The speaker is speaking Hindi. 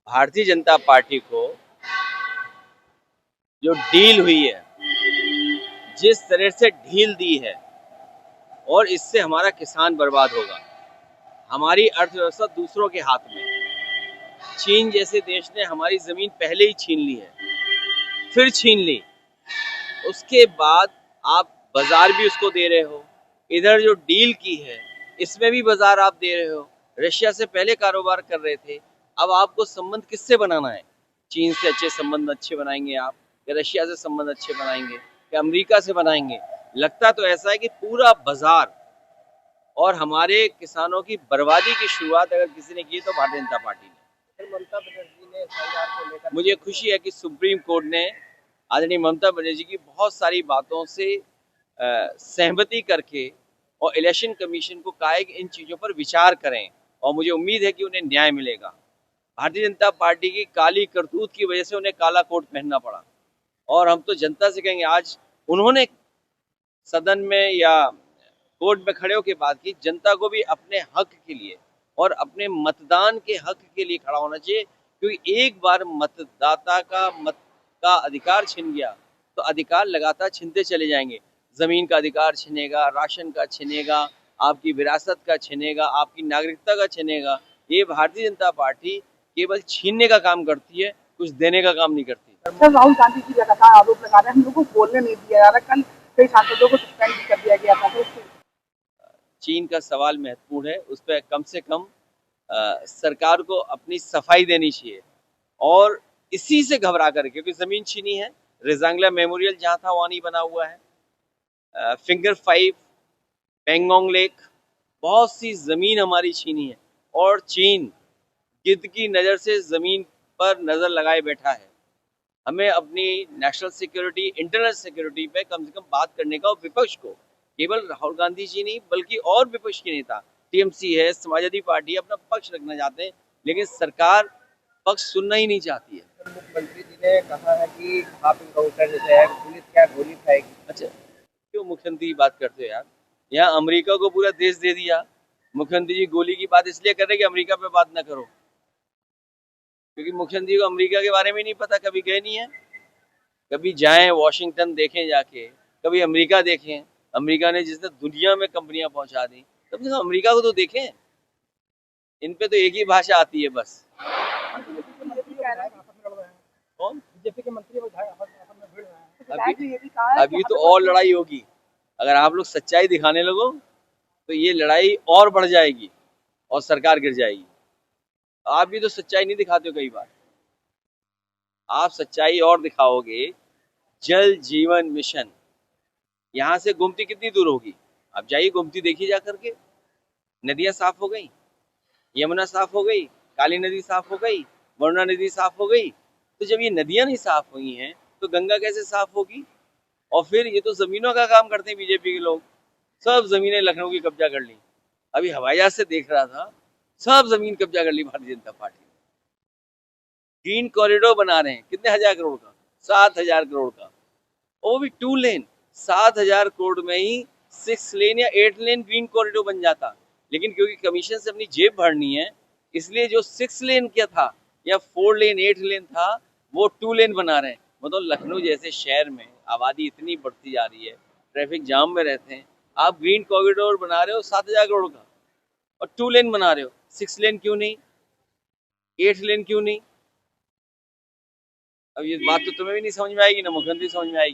भारतीय जनता पार्टी को जो डील हुई है, जिस तरह से ढील दी है, और इससे हमारा किसान बर्बाद होगा। हमारी अर्थव्यवस्था दूसरों के हाथ में। चीन जैसे देश ने हमारी जमीन पहले ही छीन ली है, फिर छीन ली, उसके बाद आप बाजार भी उसको दे रहे हो। इधर जो डील की है इसमें भी बाजार आप दे रहे हो। रशिया से पहले कारोबार कर रहे थे, अब आपको संबंध किससे बनाना है? चीन से अच्छे संबंध अच्छे बनाएंगे आप, या रशिया से संबंध अच्छे बनाएंगे, या अमेरिका से बनाएंगे? लगता तो ऐसा है कि पूरा बाजार और हमारे किसानों की बर्बादी की शुरुआत अगर किसी ने की तो भारतीय जनता पार्टी ने। ममता बनर्जी ने एफआईआर को लेकर मुझे खुशी है कि सुप्रीम कोर्ट ने आदरणीय ममता बनर्जी की बहुत सारी बातों से सहमति करके और इलेक्शन कमीशन को कहा है कि इन चीजों पर विचार करें, और मुझे उम्मीद है कि उन्हें न्याय मिलेगा। भारतीय जनता पार्टी की काली करतूत की वजह से उन्हें काला कोट पहनना पड़ा, और हम तो जनता से कहेंगे, आज उन्होंने सदन में या कोर्ट में खड़े होकर बात की, जनता को भी अपने हक के लिए और अपने मतदान के हक के लिए खड़ा होना चाहिए, क्योंकि एक बार मतदाता का मत का अधिकार छिन गया तो अधिकार लगातार छिनते चले जाएंगे। जमीन का अधिकार छिनेगा, राशन का छिनेगा, आपकी विरासत का छिनेगा, आपकी नागरिकता का छिनेगा। ये भारतीय जनता पार्टी केवल छीनने का काम करती है, कुछ देने का काम नहीं करती। सर, राहुल गांधी जी लगातार आरोप लगा रहे हैं, हम लोगों को बोलने नहीं दिया जा रहा। कल कई सांसदों को सस्पेंड भी कर दिया गया था। तो चीन का सवाल महत्वपूर्ण है, उस पर कम से कम सरकार को अपनी सफाई देनी चाहिए, और इसी से घबरा कर, क्योंकि जमीन छीनी है। रेजांगला मेमोरियल जहां था वहां नहीं बना हुआ है। फिंगर 5, पेंगोंग लेक, बहुत सी जमीन हमारी छीनी है, और चीन गिद्ध की नजर से जमीन पर नजर लगाए बैठा है। हमें अपनी नेशनल सिक्योरिटी, इंटरनल सिक्योरिटी पे कम से कम बात करने का, और विपक्ष को, केवल राहुल गांधी जी नहीं बल्कि और विपक्ष के नेता, टीएमसी है, समाजवादी पार्टी, अपना पक्ष रखना चाहते हैं, लेकिन सरकार पक्ष सुनना ही नहीं चाहती है। मुख्यमंत्री जी ने कहा है कि आप इनकाउंटर जैसे है, पुलिस क्या गोली खाएगी? अच्छा, क्यों मुख्यमंत्री की बात करते हो यार? यहाँ अमेरिका को पूरा देश दे दिया, मुख्यमंत्री जी गोली की बात इसलिए कर रहे कि अमेरिका पे बात ना करो, क्योंकि मुख्यमंत्री को अमेरिका के बारे में नहीं पता, कभी गए नहीं है। कभी जाएं, वॉशिंगटन देखें जाके, कभी अमेरिका देखें। अमेरिका ने जिसने दुनिया में कंपनियां पहुंचा दी, कम से कम अमेरिका को तो देखें। इन पे तो एक ही भाषा आती है बस। कौन? बीजेपी के मंत्री अभी तो और लड़ाई होगी। अगर आप लोग सच्चाई दिखाने लगो तो ये लड़ाई और बढ़ जाएगी और सरकार गिर जाएगी। आप भी तो सच्चाई नहीं दिखाते हो। कई बार आप सच्चाई और दिखाओगे। जल जीवन मिशन, यहाँ से गोमती कितनी दूर होगी? आप जाइए, गोमती देखिए जा करके। नदियां साफ हो गई, यमुना साफ हो गई, काली नदी साफ हो गई, वरुणा नदी साफ हो गई। तो जब ये नदियां नहीं साफ हुई हैं तो गंगा कैसे साफ होगी? और फिर ये तो जमीनों का काम करते हैं बीजेपी के लोग। सब जमीनें लखनऊ की कब्जा कर ली। अभी हवाई जहाज से देख रहा था, सब जमीन कब्जा कर ली भारतीय जनता पार्टी ने। ग्रीन कॉरिडोर बना रहे हैं, कितने हजार करोड़ का? 7,000 करोड़ का, वो भी 2 लेन। 7,000 करोड़ में ही 6 लेन या 8 लेन ग्रीन कॉरिडोर बन जाता, लेकिन क्योंकि कमीशन से अपनी जेब भरनी है, इसलिए जो 6 लेन क्या था या 4 लेन 8 लेन था, वो 2 लेन बना रहे हैं। मतलब लखनऊ जैसे शहर में आबादी इतनी बढ़ती जा रही है, ट्रैफिक जाम में रहते हैं, आप ग्रीन कॉरिडोर बना रहे हो 7,000 करोड़ का, और 2 लेन बना रहे हो। 6 लेन क्यों नहीं? 8 लेन क्यों नहीं? अब ये बात तो तुम्हें भी नहीं समझ में आएगी, ना मुख्यमंत्री समझ में आएगी।